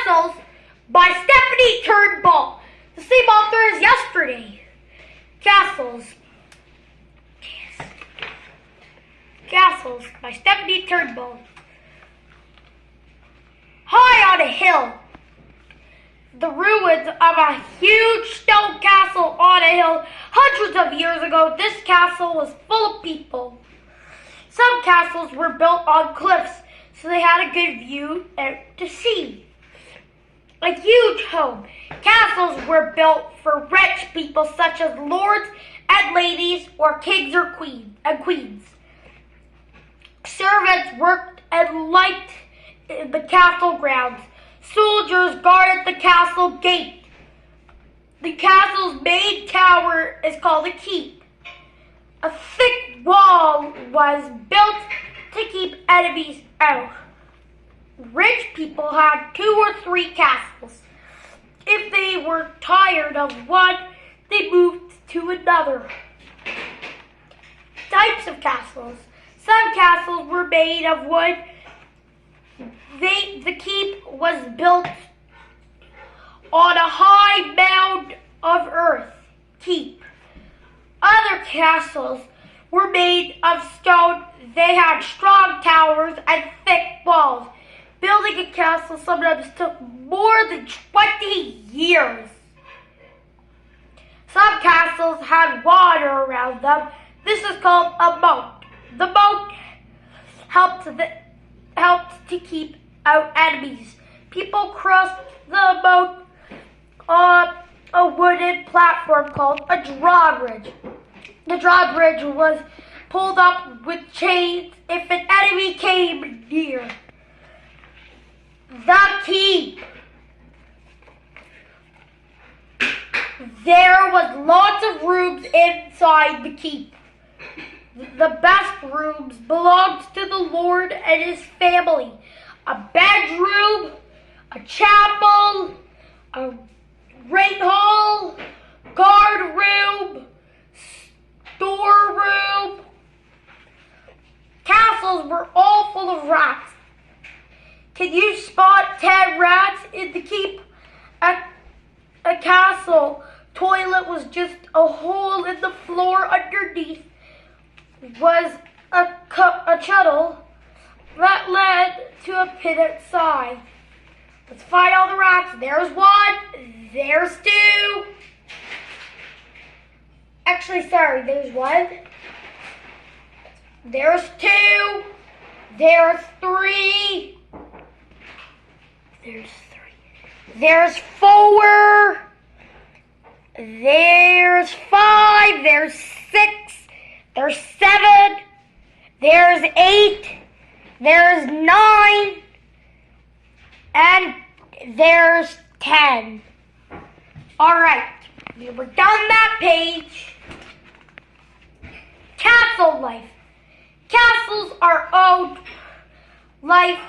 Castles by Stephanie Turnbull. The same author as yesterday. Castles. Castles by Stephanie Turnbull. High on a hill. The ruins of a huge stone castle on a hill. Hundreds of years ago, this castle was full of people. Some castles were built on cliffs, so they had a good view out to sea. A huge home. Castles were built for rich people such as lords and ladies or kings or queens. Servants worked and liked in the castle grounds. Soldiers guarded the castle gate. The castle's main tower is called a keep. A thick wall was built to keep enemies out. Rich people had 2 or 3 castles. If they were tired of one, they moved to another. Types of castles. Some castles were made of wood. The keep was built on a high mound of earth. Keep. Other castles were made of stone. They had strong towers and thick walls. Building a castle sometimes took more than 20 years. Some castles had water around them. This is called a moat. The moat helped to keep out enemies. People crossed the moat on a wooden platform called a drawbridge. The drawbridge was pulled up with chains if an enemy came near. The keep. There was lots of rooms inside the keep. The best rooms belonged to the Lord and his family. A bedroom, a chapel, a great hall, guard room, storeroom. Castles were all full of rats. Can you spot 10 rats in the keep? A castle toilet was just a hole in the floor. Underneath was a tunnel that led to a pit outside. Let's find all the rats. There's 1. There's 2. Actually, sorry, there's 1. There's 2. There's 3. There's 3. There's 4. There's 5. There's 6. There's 7. There's 8. There's 9. And there's 10. Alright, we were done that page. Castle life. Castles are old life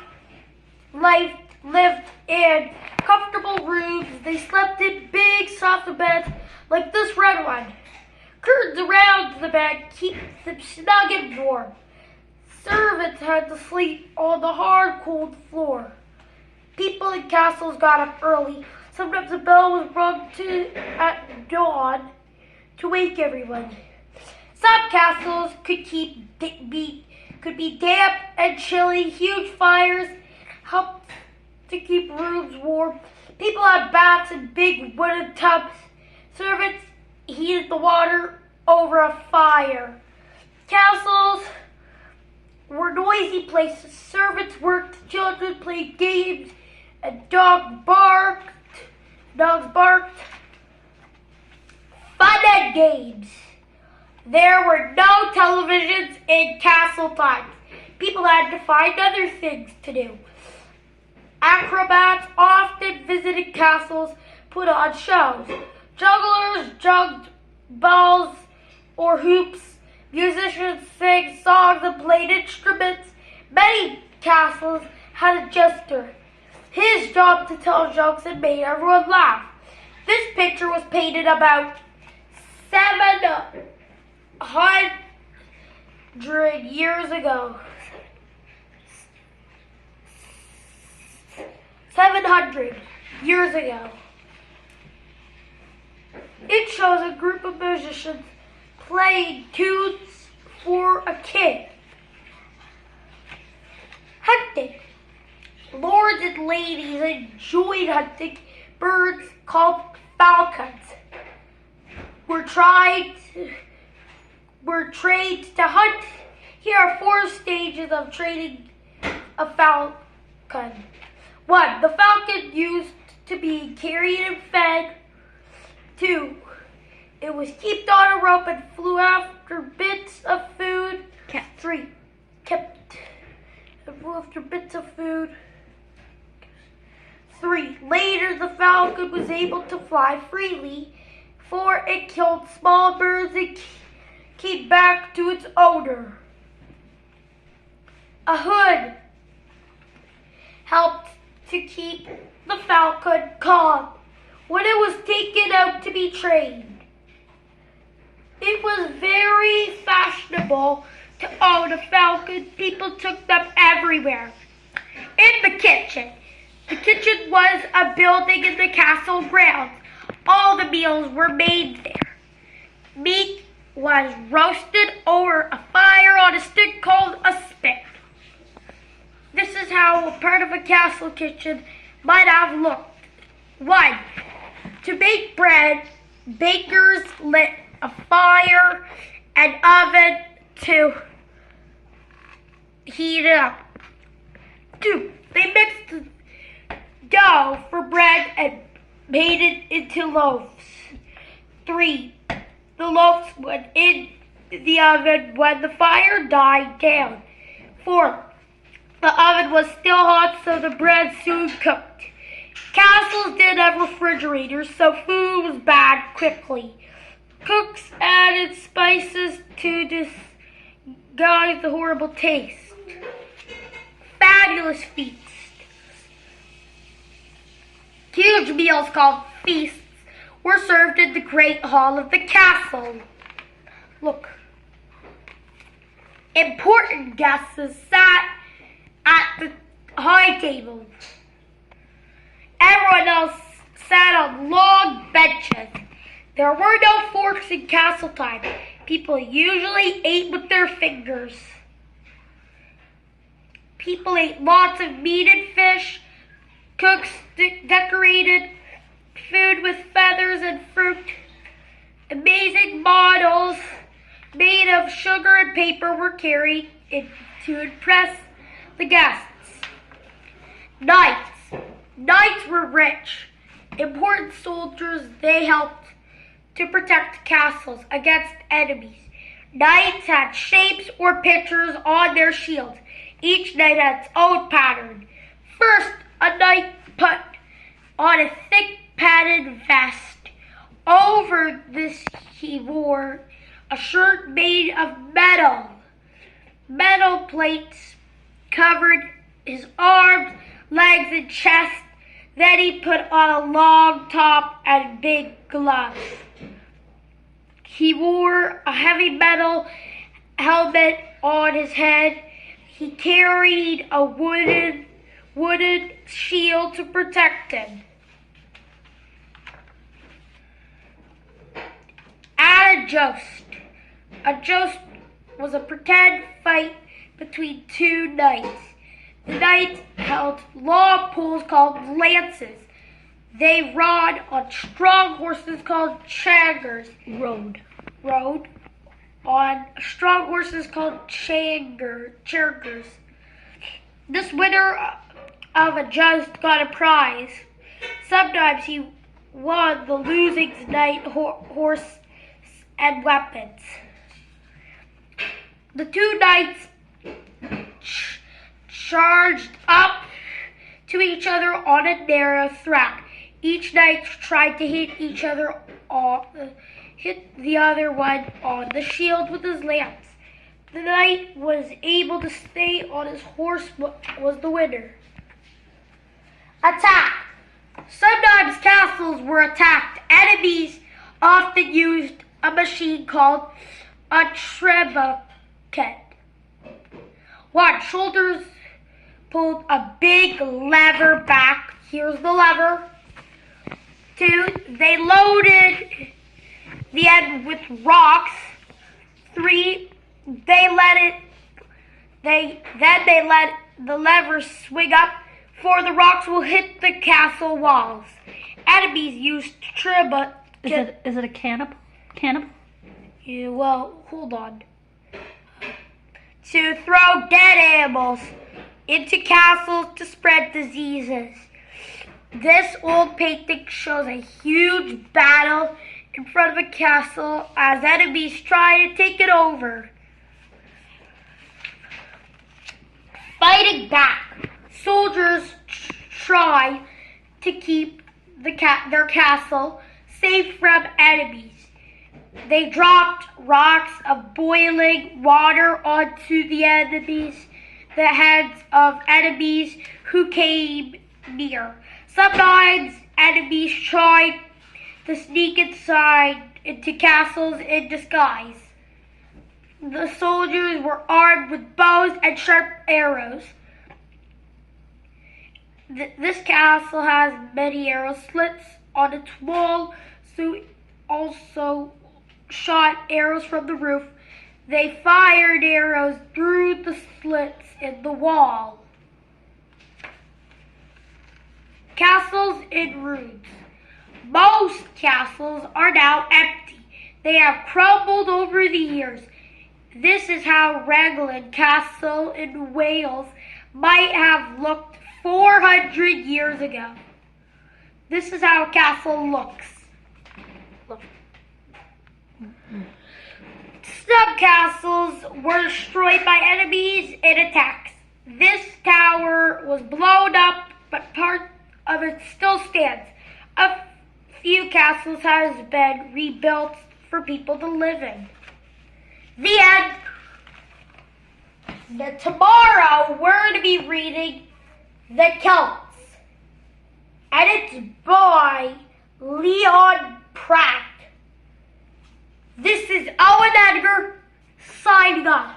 lived in comfortable rooms. They slept in big soft beds like this red one. Curtains around the bed keep them snug and warm. Servants had to sleep on the hard, cold floor. People in castles got up early. Sometimes a bell was rung at dawn to wake everyone. Some castles could be damp and chilly. Huge fires helped to keep rooms warm. People had baths in big wooden tubs. Servants heated the water over a fire. Castles were noisy places. Servants worked, children played games, and dogs barked. Fun and games. There were no televisions in castle times. People had to find other things to do. Acrobats often visited castles, put on shows. Jugglers jugged balls or hoops. Musicians sang songs and played instruments. Many castles had a jester. His job to tell jokes and made everyone laugh. This picture was painted about 700 years ago. 700 years ago. It shows a group of musicians playing tunes for a king. Hunting. Lords and ladies enjoyed hunting birds called falcons. Were trained to hunt. Here are 4 stages of training a falcon. 1. The falcon used to be carried and fed. 2. It was kept on a rope and flew after bits of food. 3. Kept and flew after bits of food. 3. Later, the falcon was able to fly freely, for it killed small birds and came back to its owner. A hood helped to keep the falcon calm when it was taken out to be trained. It was very fashionable to own a falcon. People took them everywhere. In the kitchen. The kitchen was a building in the castle grounds. All the meals were made there. Meat was roasted over a fire on a stick called a spit. This is how a part of a castle kitchen might have looked. 1. To bake bread, bakers lit a fire and oven to heat it up. 2. They mixed the dough for bread and made it into loaves. 3. The loaves went in the oven when the fire died down. 4. The oven was still hot, so the bread soon cooked. Castles didn't have refrigerators, so food was bad quickly. Cooks added spices to disguise the horrible taste. Fabulous feast. Huge meals called feasts were served in the great hall of the castle. Look. Important guests sat at the high table. Everyone else sat on long benches. There were no forks in castle time. People usually ate with their fingers. People ate lots of meat and fish. Cooks decorated food with feathers and fruit. Amazing models made of sugar and paper were carried in to impress the guests. Knights. Knights were rich, important soldiers. They helped to protect castles against enemies. Knights had shapes or pictures on their shields. Each knight had its own pattern. First, a knight put on a thick padded vest. Over this he wore a shirt made of metal. Metal plates covered his arms, legs, and chest. Then he put on a long top and big gloves. He wore a heavy metal helmet on his head. He carried a wooden shield to protect him. At a joust. A joust was a pretend fight between 2 knights. The knights held long poles called lances. They rode on strong horses called changers. Rode on strong horses called changers. This winner of a joust got a prize. Sometimes he won the losing knight horse and weapons. The 2 knights charged up to each other on a narrow track. Each knight tried to hit the other one on the shield with his lance. The knight was able to stay on his horse was the winner. Attack. Sometimes castles were attacked. Enemies often used a machine called a trebuchet. One, soldiers pulled a big lever back Here's the lever. 2, they loaded the end with rocks. 3, they let the lever swing up. 4, the rocks will hit the castle walls. Enemies used to Is it a cannibal? Yeah, well, hold on. To throw dead animals into castles to spread diseases. This old painting shows a huge battle in front of a castle as enemies try to take it over. Fighting back, soldiers try to keep their castle safe from enemies. They dropped rocks of boiling water onto the heads of enemies who came near. Sometimes enemies tried to sneak into castles in disguise. The soldiers were armed with bows and sharp arrows. This castle has many arrow slits on its wall, so also shot arrows from the roof. They fired arrows through the slits in the wall. Castles in ruins. Most castles are now empty. They have crumbled over the years. This is how Raglan Castle in Wales might have looked 400 years ago. This is how a castle looks. Look. Some castles were destroyed by enemies in attacks. This tower was blown up, but part of it still stands. A few castles have been rebuilt for people to live in. The end. Tomorrow we're going to be reading The Celts. And it's by Leon Pratt. This is Owen Edgar signing off.